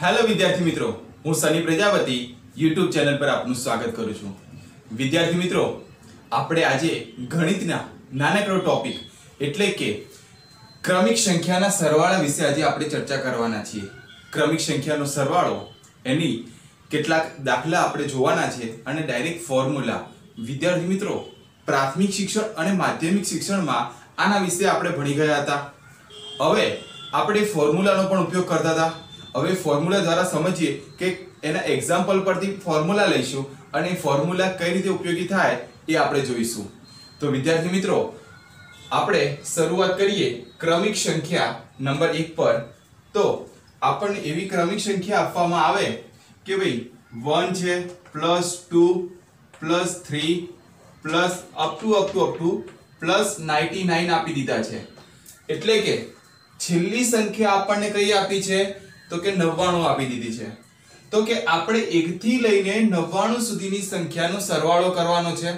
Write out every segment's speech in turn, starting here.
Hello विद्यार्थी मित्रों, हूँ सनी प्रजापति यूट्यूब चैनल पर आपનું સ્વાગત કરું છું। વિદ્યાર્થી મિત્રો, આપણે આજે ગણિતના નાનકડો ટોપિક એટલે કે ક્રમિક સંખ્યાના સરવાળા વિશે આજે આપણે ચર્ચા કરવાના છીએ। ક્રમિક સંખ્યાનો સરવાળો એની કેટલાક દાખલા આપણે જોવાના છે અને ડાયરેક્ટ ફોર્મ્યુલા। વિદ્યાર્થી મિત્રો, પ્રાથમિક શિક્ષણ અને માધ્યમિક શિક્ષણમાં આના વિશે આપણે ભણી ગયા હતા। હવે આપણે ફોર્મ્યુલાનો પણ ઉપયોગ કરતા હતા। હવે ફોર્મ્યુલા દ્વારા સમજીએ કે એના એક્ઝામ્પલ પરથી ફોર્મ્યુલા લઈશું અને ફોર્મ્યુલા કઈ રીતે ઉપયોગી થાય એ આપણે જોઈશું। તો વિદ્યાર્થી મિત્રો, આપણે શરૂઆત કરીએ ક્રમિક સંખ્યા નંબર 1 પર। તો આપણને એવી ક્રમિક સંખ્યા આપવામાં આવે કે ભાઈ 1 છે +2 +3 પ્લસ અપ ટુ +99 આપી દીધા છે। એટલે કે છેલ્લી સંખ્યા આપણને કઈ આપી છે તો કે 99 આપી દીધી છે। તો કે આપણે 1 થી લઈને 99 સુધીની સંખ્યાનો સરવાળો કરવાનો છે।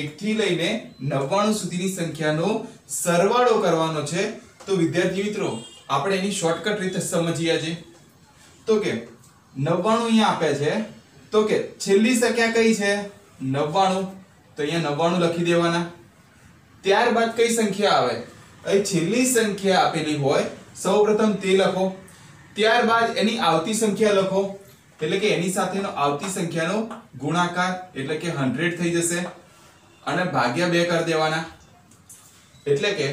1 થી લઈને 99 સુધીની સંખ્યાનો સરવાળો કરવાનો છે। તો વિદ્યાર્થી મિત્રો, આપણે એની શોર્ટકટ રીત સમજીએ આજે। તો કે 99 અહીંયા આપે છે, તો કે છેલ્લી સંખ્યા કઈ છે 99, તો અહીંયા 99 લખી દેવાના। ત્યારબાદ કઈ સંખ્યા આવે, અહીં છેલ્લી સંખ્યા આપેલી હોય સૌપ્રથમ તે લખો, ત્યારબાદ એની આવતી સંખ્યા લખો, એટલે કે એની સાથેનો આવતી સંખ્યાનો ગુણાકાર એટલે કે 100 થઈ જશે અને ભાગ્યા 2 કરી દેવાના। એટલે કે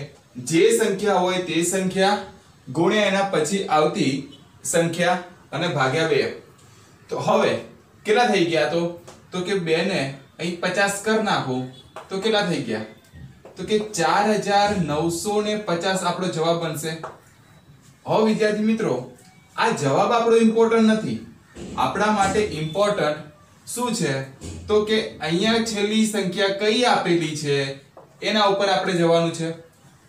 જે સંખ્યા હોય તે સંખ્યા ગુણ્યા એના પછી આવતી સંખ્યા અને ભાગ્યા 2। તો હવે કેટલા થઈ ગયા, તો કે 2 ને અહીં 50 કરી નાખો તો કેટલા થઈ ગયા, તો કે 4950 આપણો જવાબ બનશે। હવે વિદ્યાર્થી મિત્રો, આ જવાબ આપણો ઇમ્પોર્ટન્ટ નથી, આપણા માટે ઇમ્પોર્ટન્ટ શું છે તો કે અહીંયા છેલ્લી સંખ્યા કઈ આપેલી છે એના ઉપર આપણે જવાનું છે।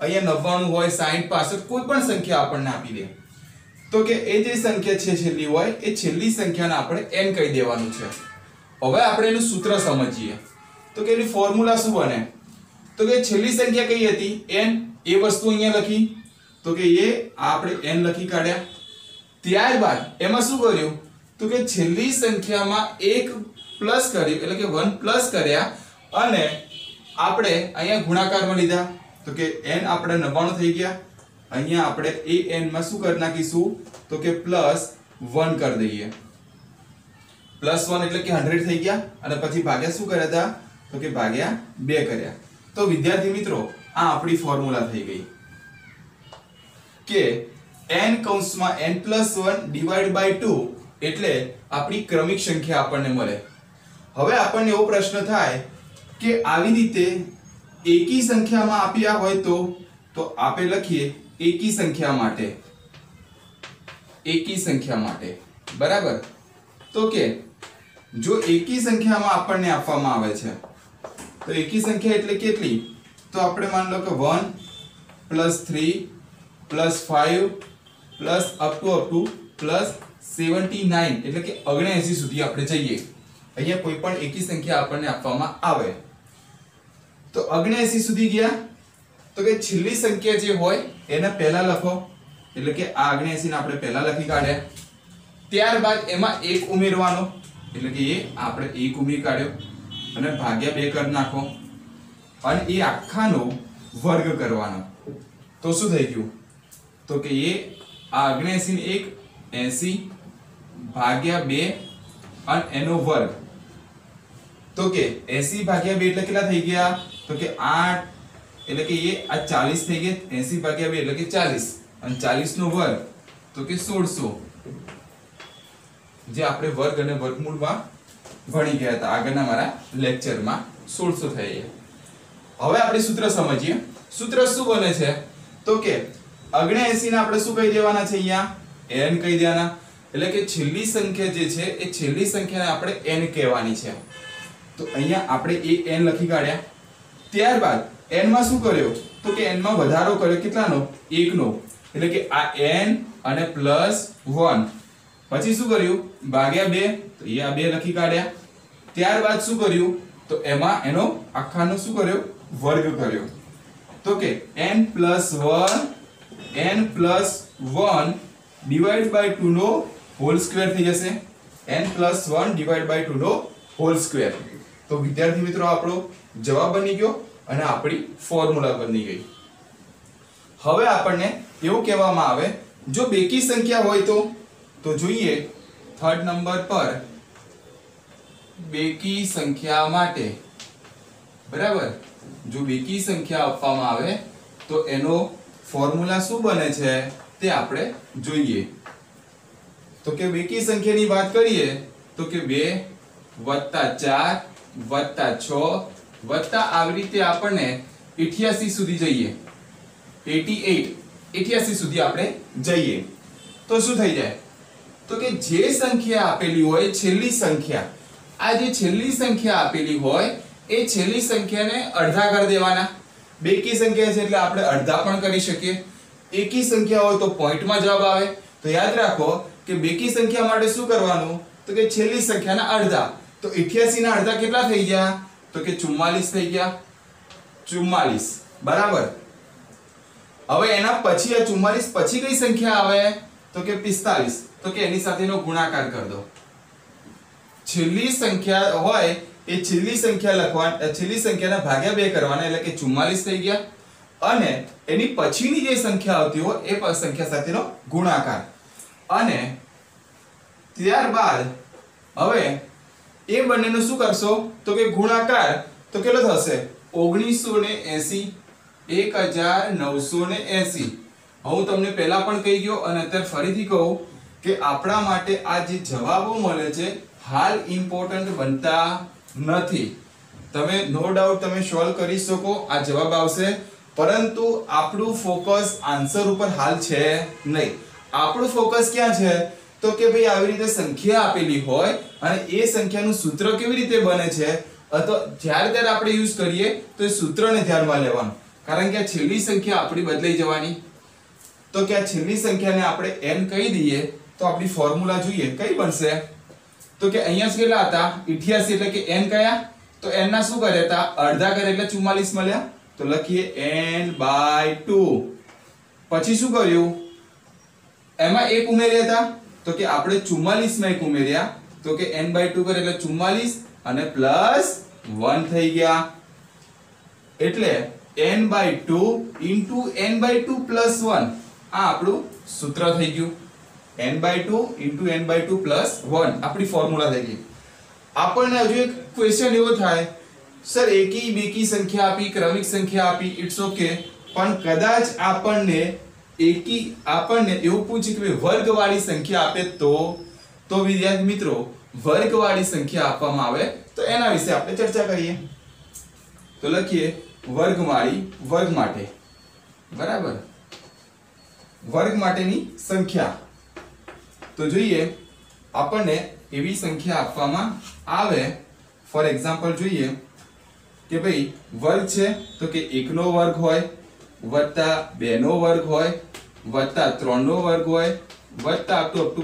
અહીંયા 99 હોય 60 65 કોઈ પણ સંખ્યા આપણને આપી દે, તો કે એ જે સંખ્યા છે છેલ્લી હોય એ છેલ્લી સંખ્યાને આપણે n કહી દેવાનું છે। હવે આપણે એનું સૂત્ર સમજીએ। તો કે એની ફોર્મ્યુલા શું બને, તો કે છેલ્લી સંખ્યા કઈ હતી n, એ વસ્તુ અહીંયા લખી, તો કે એ આપણે n લખી કાઢ્યા। ત્યારબાદ એમાં શું કર્યું, તો કે છેલ્લી સંખ્યામાં 1 પ્લસ કર્યું એટલે કે 1 પ્લસ કર્યા અને આપણે અહીંયા ગુણાકારમાં લીધા, તો કે n આપણે 99 થઈ ગયા। અહીંયા આપણે એ n માં શું કરી નાખીશું, તો કે +1 કરી દઈએ। +1 એટલે કે 100 થઈ ગયા અને પછી ભાગ્યા શું કર્યા હતા, તો કે ભાગ્યા 2 કર્યા। તો વિદ્યાર્થી મિત્રો, આ આપણી ફોર્મ્યુલા થઈ ગઈ કે n+1 એટલે આપણી ક્રમિક સંખ્યા આપણને મળે। હવે આપણને એવો પ્રશ્ન થાય કે આવી રીતે એકી સંખ્યામાં આપ્યા હોય તો આપણે લખીએ એકી સંખ્યા માટે બરાબર। તો કે જો એકી સંખ્યામાં આપણને આપવામાં આવે છે તો એકી સંખ્યા એટલે કેટલી, તો આપણે માન લો કે 1 +3 +5 અપ ટુ +79 એટલે કે 79 સુધી આપણે જઈએ। અહીંયા કોઈ પણ એકી સંખ્યા આપણને આપવામાં આવે તો 79 સુધી ગયા, તો કે છેલ્લી સંખ્યા જે હોય એને પહેલા લખો, એટલે કે આ 79 ને આપણે પહેલા લખી કાઢ્યા। ત્યારબાદ એમાં 1 ઉમેરવાનો, એટલે કે એ આપણે 1 ઉમેરી કાઢ્યો અને ભાગ્યા 2 કરી નાખો અને એ આખાનો વર્ગ કરવાનો। તો શું થઈ ગયું, તો કે એ આ 79 ને 1 80 ભાગ્યા 2 અને એનો વર્ગ, તો કે 80 ભાગ્યા 2 એટલે કેટલા થઈ ગયા, તો કે 8 એટલે કે એ આ 40 થઈ ગયા। 80 ભાગ્યા 2 એટલે કે 40 અને 40 નો વર્ગ તો કે 1600, જે આપણે વર્ગ અને વર્ગમૂળમાં ભણી ગયા હતા આગળના મારા લેક્ચરમાં 1600 થઈ ગયા। હવે આપણે સૂત્ર સમજીએ। સૂત્ર શું બને છે, તો કે 79 ને આપણે શું કહી દેવાના છે, અહીંયા n કહી દેવાના, એટલે કે છેલ્લી સંખ્યા જે છે એ છેલ્લી સંખ્યાને આપણે n કહેવાની છે। તો અહીંયા આપણે એ n લખી કાઢ્યા। ત્યારબાદ n માં શું કર્યો, તો કે n માં વધારો કર્યો, કેટલાનો 1 નો, એટલે કે આ n અને +1 પછી શું કર્યું ભાગ્યા 2, તો એ આ 2 લખી કાઢ્યા। ત્યારબાદ શું કર્યું, તો એમાં એનો આખાનો શું કર્યો વર્ગ કર્યો, તો કે n+1 / 2 નો હોલ સ્ક્વેર થઈ જશે n+1 ડિવાઇડ બાય 2 નો હોલ સ્ક્વેર. તો વિદ્યાર્થી મિત્રો આપણો જવાબ બની ગયો અને આપણી ફોર્મ્યુલા બની ગઈ. હવે આપણને એવું કહેવામાં આવે જો બેકી સંખ્યા હોય તો જોઈએ થર્ડ નંબર પર બેકી સંખ્યા માટે બરાબર જો બેકી સંખ્યા આપવામાં આવે તો એનો ફોર્મ્યુલા શું બને છે તે આપણે જોઈએ. તો કે બેકી સંખ્યાની વાત કરીએ તો કે 2 + 4 + 6 આવી રીતે આપણને 88 સુધી જઈએ. 88 સુધી આપણે જઈએ તો શું થઈ જાય તો કે જે સંખ્યા આપેલી હોય છેલ્લી સંખ્યા આ જે છેલ્લી સંખ્યા આપેલી હોય એ છેલ્લી સંખ્યાને અડધા કરી દેવાના. બેકી સંખ્યા છે એટલે આપણે અડધા પણ કરી શકીએ. એકી સંખ્યા હોય તો પોઈન્ટમાં જવાબ આવે. તો યાદ રાખો કે બેકી સંખ્યા માટે શું કરવાનું તો કે છેલ્લી સંખ્યાના અડધા. તો 88 ના અડધા કેટલા થઈ ગયા તો કે 44 થઈ ગયા. 44 બરાબર. હવે એના પછી આ 44 પછી કઈ સંખ્યા આવે તો કે 45. તો કે એની સાથેનો ગુણાકાર કરી દો. છેલ્લી સંખ્યા હોય એ છેલ્લી સંખ્યા લખવાની છેલ્લી સંખ્યાના ભાગ્યા 2 કરવાના એટલે કે 44 થઈ ગયા અને એની પછીની જે સંખ્યા આવતી હોય એ સંખ્યા સાથેનો ગુણાકાર. અને ત્યારબાદ હવે એ બંનેનો શું કરશો તો કે ગુણાકાર તો કેટલો થશે 1980 1980. હું તમને પહેલા પણ કહી ગયો અને અત્યારે ફરીથી કહું કે આપણા માટે આ જે જવાબો મળે છે હાલ ઇમ્પોર્ટન્ટ બનતા નથી. તમે નો ડાઉટ તમે સોલ્વ કરી શકો આ જવાબ આવશે પરંતુ આપણું ફોકસ આન્સર ઉપર હાલ છે નહીં. આપણું ફોકસ ક્યાં છે તો કે ભાઈ આવી રીતે સંખ્યા આપેલી હોય અને એ સંખ્યાનું સૂત્ર કેવી રીતે બને છે અથવા જ્યારે ત્યારે આપણે યુઝ કરીએ તો એ સૂત્રને ધ્યાનમાં લેવાનું. કારણ કે આ છેલ્લી સંખ્યા આપણી બદલાઈ જવાની. તો કે આ છેલ્લી સંખ્યાને આપણે n કહી દઈએ તો આપણી ફોર્મ્યુલા જોઈએ કઈ બનશે તો કે અહીંયા કેટલા હતા 88 એટલે કે n કયા તો n ના શું કર્યા હતા અડધા કર્યા એટલે 44 મળ્યા. તો લખીએ n/2. પછી શું કર્યું એમાં એક ઉમેર્યા હતા તો કે આપણે 44 માં એક ઉમેર્યા તો કે n/2 કરે એટલે 44 અને +1 થઈ ગયા. એટલે n/2 * n/2 + 1 આ આપણું સૂત્ર થઈ ગયું. n/2 * n/2 + 1 આપણી ફોર્મ્યુલા થઈ ગઈ. આપણને હજુ એક ક્વેશ્ચન એવો થાય સર એકી બેકી સંખ્યા આપી ક્રમિક સંખ્યા આપી ઇટ્સ ઓકે પણ કદાચ આપણને એવું પૂછે કે વર્ગવાળી સંખ્યા આપે તો વિદ્યાર્થી મિત્રો વર્ગવાળી સંખ્યા આપવામાં આવે તો એના વિશે આપણે ચર્ચા કરીએ. તો લખીએ વર્ગવાળી વર્ગ માટે બરાબર વર્ગ માટેની સંખ્યા. તો જોઈએ આપણને એવી સંખ્યા આપવામાં આવે ફોર એક્ઝામ્પલ જોઈએ કે ભાઈ વર્ગ છે તો કે 1 નો વર્ગ હોય વત્તા 2 નો વર્ગ હોય વત્તા 3 નો વર્ગ હોય વત્તા અપ ટુ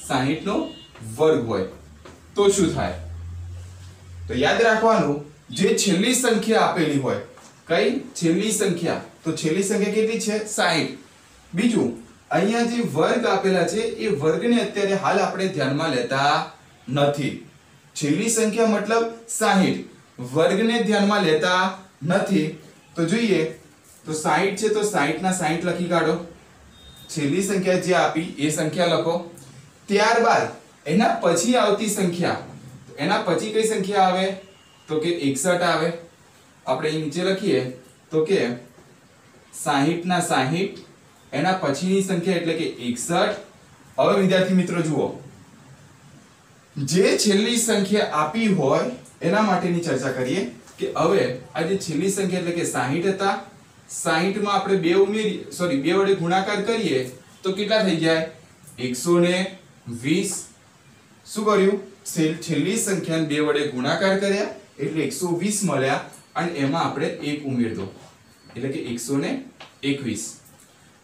60 નો વર્ગ હોય તો શું થાય તો યાદ રાખવાનું જે છેલ્લી સંખ્યા આપેલી હોય કઈ છેલ્લી સંખ્યા તો છેલ્લી સંખ્યા કેટલી છે 60. બીજું અહીંયા જે વર્ગ આપેલા છે એ વર્ગને અત્યારે હાલ આપણે ધ્યાનમાં લેતા નથી. છેલ્લી સંખ્યા મતલબ 60 વર્ગને ધ્યાનમાં લેતા નથી. તો જોઈએ તો 60 છે તો 60 ના 60 લખી કાઢો. છેલ્લી સંખ્યા જે આપી એ સંખ્યા લખો. ત્યારબાદ એના પછી આવતી સંખ્યા એના પછી કઈ સંખ્યા આવે તો કે 61 આવે. આપણે અહીં નીચે લખીએ તો કે 60 ના 60 એના પછીની સંખ્યા એટલે કે 61. હવે વિદ્યાર્થી મિત્રો જુઓ જે છેલ્લી સંખ્યા આપી હોય એના માટેની ચર્ચા કરીએ કે હવે આ જે છેલ્લી સંખ્યા એટલે કે 60 હતા 60 માં આપણે 2 ઉમેરી સોરી 2 વડે ગુણાકાર કરીએ તો કેટલા થઈ જાય 120. શું કર્યું છેલ્લી સંખ્યાને 2 વડે ગુણાકાર કર્યા એટલે 120 મળ્યા અને એમાં આપણે 1 ઉમેર દો એટલે કે 121.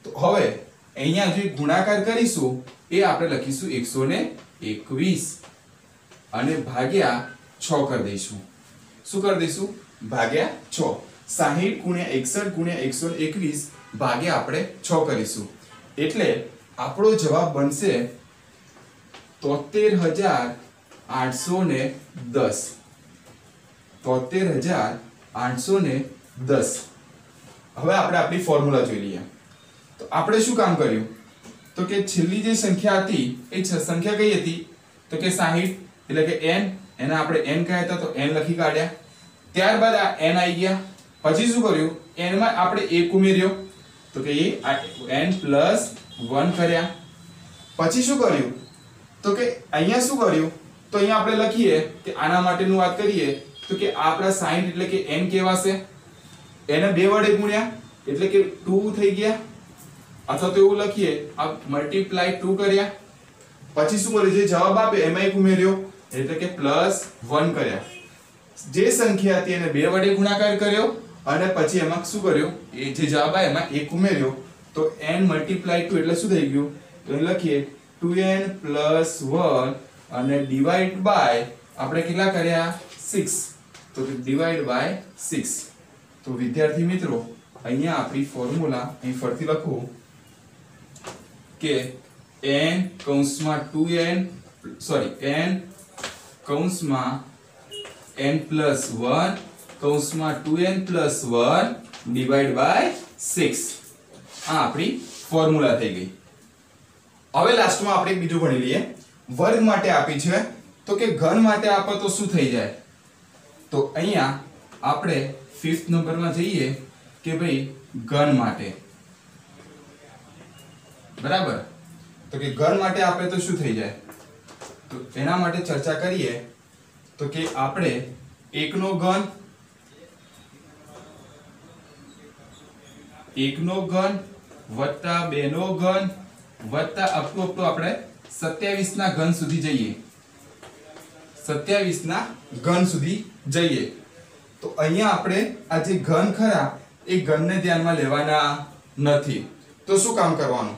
તો હવે અહીંયા જે ગુણાકાર કરીશું એ આપણે લખીશું 121 અને ભાગ્યા 6 કરી દઈશું. શું કરી દઈશું ભાગ્યા 6. 60 * 61 * 121 ભાગ્યા આપણે 6 કરીશું એટલે આપણો જવાબ બનશે 73810 73810 હવે આપણે આપણી ફોર્મ્યુલા જોઈ લઈએ તો આપણે શું કામ કર્યું તો કે છેલ્લી જે સંખ્યા હતી એ સંખ્યા કઈ હતી તો કે 60 એટલે કે n એને આપણે n કહ્યા હતા તો n લખી કાઢ્યા ત્યારબાદ આ n આવી ગયા પછી શું કર્યું n માં આપણે 1 ઉમેર્યો તો કે એ n + 1 કર્યા પછી શું કર્યું તો કે અહીંયા શું કર્યું તો અહીંયા આપણે લખીએ કે આના માટેનું વાત કરીએ તો કે આપણા 60 એટલે કે n કેવાશે એને 2 વડે ગુણ્યા એટલે કે 2 થઈ ગયા અથવા તો એવું લખીએ આ મલ્ટીપ્લાય 2 કર્યા પછી શું કર્યું જે જવાબ આપે એમાં 1 ઉમેર્યો એટલે કે +1 કર્યા જે સંખ્યા હતી એને 2 વડે ગુણાકાર કર્યો અને પછી એમાં શું કર્યું એ જે જવાબ આવે એમાં 1 ઉમેર્યો તો n × 2 એટલે શું થઈ ગયું તો લખીએ 2n + 1 અને ડિવાઇડ બાય આપણે કેટલા કર્યા 6 તો ડિવાઇડ બાય 6 તો વિદ્યાર્થી મિત્રો અહીંયા આપણી ફોર્મ્યુલા અહીં ફરીથી લખું કે n કૌંસમાં 2n સોરી n કૌંસમાં n + 1 કૌંસમાં 2n + 1 ડિવાઇડ બાય 6 આ આપણી ફોર્મ્યુલા થઈ ગઈ હવે લાસ્ટમાં આપણે બીજું ભણી લઈએ વર્ગ માટે આપી છે તો કે ઘન માટે આપો તો શું થઈ જાય તો અહીંયા આપણે 5th નંબરમાં જઈએ કે ભાઈ ઘન માટે બરાબર તો કે ઘન માટે આપે તો શું થઈ જાય તો એના માટે ચર્ચા કરીએ તો કે આપણે 1 નો ઘન 1 નો ઘન વત્તા 2 નો ઘન વત્તા અપ ટુ આપણે 27 ના ઘન સુધી જઈએ 27 ના ઘન સુધી જઈએ તો અહીંયા આપણે આ જે ઘન ખરા એ ઘનને ધ્યાનમાં લેવાના નથી તો શું કામ કરવાનું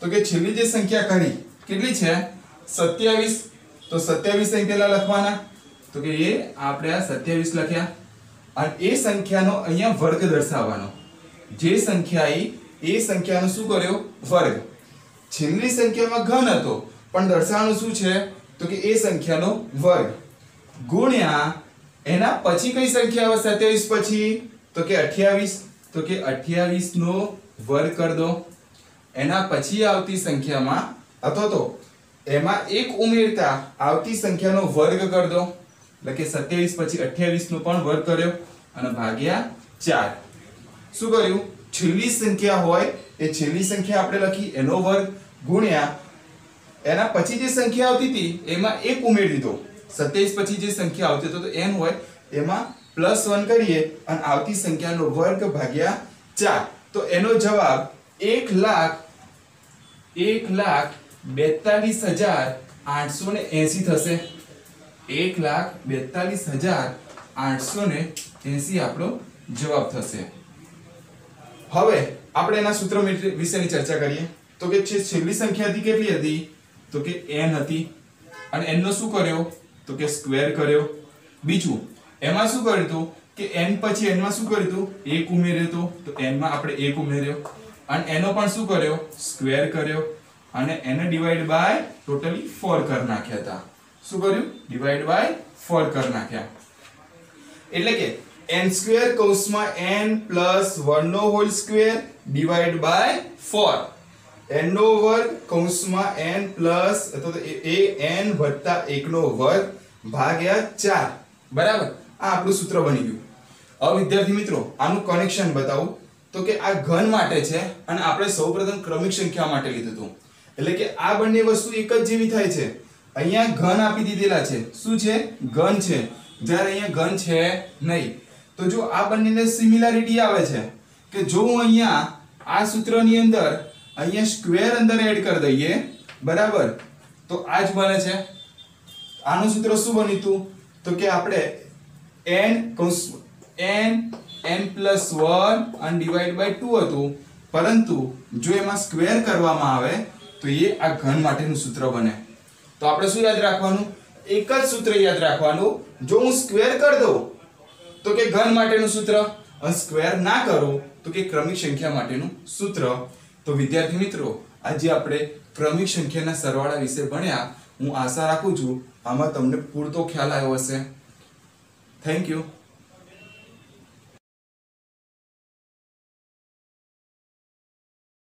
તો કે છેલ્લી જે સંખ્યા કરી કેટલી છે 27 તો 27 અહીં પહેલા લખવાના તો કે એ આપણે આ 27 લખ્યા અને એ સંખ્યાનો અહીંયા વર્ગ દર્શાવવાનો જે સંખ્યા એ સંખ્યાનો શું કર્યો વર્ગ છેલ્લી સંખ્યામાં ઘન હતો પણ દર્શાવવાનું શું છે તો કે એ સંખ્યાનો વર્ગ ગુણ્યા એના પછી કઈ સંખ્યા આવે 27 પછી તો કે 28 તો કે 28 નો વર્ગ કરી દો એના પછી આવતી સંખ્યામાં અથવા તો એમાં એક ઉમેરતા આવતી સંખ્યાનો વર્ગ કરી દો એટલે કે 27 પછી 28 નો પણ વર્ગ કર્યો અને ભાગ્યા 4 શું કર્યું છેલ્લી સંખ્યા હોય એ છેલ્લી સંખ્યા આપણે લખી એનો વર્ગ ગુણ્યા એના પછી જે સંખ્યા આવતી હતી એમાં એક ઉમેરી દીધો 27 પછી જે સંખ્યા આવતી તો n હોય એમાં +1 કરીએ અને આવતી સંખ્યાનો વર્ગ ભાગ્યા 4 તો એનો જવાબ 1,42,880 થશે 1,42,880 આપણો જવાબ થશે હવે આપણે એના સૂત્ર વિશેની ચર્ચા કરીએ તો કે છેલ્લી સંખ્યા હતી કેટલી હતી તો કે n હતી અને n નો શું કર્યો તો કે સ્ક્વેર કર્યો બીજું એમાં શું કર્યું તો કે n પછી n માં શું કર્યું તો 1 ઉમેર્યો તો n માં આપણે 1 ઉમેર્યો અને એનો પણ શું કર્યો સ્ક્વેર કર્યો અને એને ડિવાઇડ બાય ટોટલી 4 કરી નાખ્યા હતા શું કર્યું ડિવાઇડ બાય 4 કરી નાખ્યા એટલે કે n² કૌંસમાં n + 1 નો whole square divide by 4 n નો વર્ગ કૌંસમાં n પ્લસ અથવા તો n વત્તા 1 નો વર્ગ ભાગ્યા 4 બરાબર આ આપણું સૂત્ર બની ગયું હવે વિદ્યાર્થી મિત્રો આનું કનેક્શન બતાવું તો કે આ ઘન માટે છે અને આપણે સૌપ્રથમ ક્રમિક સંખ્યા માટે લીધું હતું એટલે કે આ બંને વસ્તુ એક જ જેવી થાય છે અહીંયા ઘન આપી દીધેલા છે શું છે ઘન છે જ્યારે અહીંયા ઘન છે નહીં તો જો આ બંનેને સિમિલારિટી આવે છે કે જો હું અહીંયા આ સૂત્રની અંદર અહીંયા સ્ક્વેર અંદર એડ કરી દઈએ બરાબર તો આ જ બને છે આનું સૂત્ર શું બન્યું હતું તો કે આપણે n + 1 અને ડિવાઇડ બાય 2 હતું પરંતુ જો એમાં સ્ક્વેર કરવામાં આવે તો એ આ ઘન માટેનું સૂત્ર બને તો આપણે શું યાદ રાખવાનું એક જ સૂત્ર યાદ રાખવાનું જો હું સ્ક્વેર કરી દઉં તો કે ઘન માટેનું સૂત્ર અને સ્ક્વેર ના કરું તો કે ક્રમિક સંખ્યા માટેનું સૂત્ર તો વિદ્યાર્થી મિત્રો આજે આપણે ક્રમિક સંખ્યાના સરવાળા વિશે ભણ્યા હું આશા રાખું છું આમાં તમને પૂરતો ખ્યાલ આવ્યો હશે. Thank you.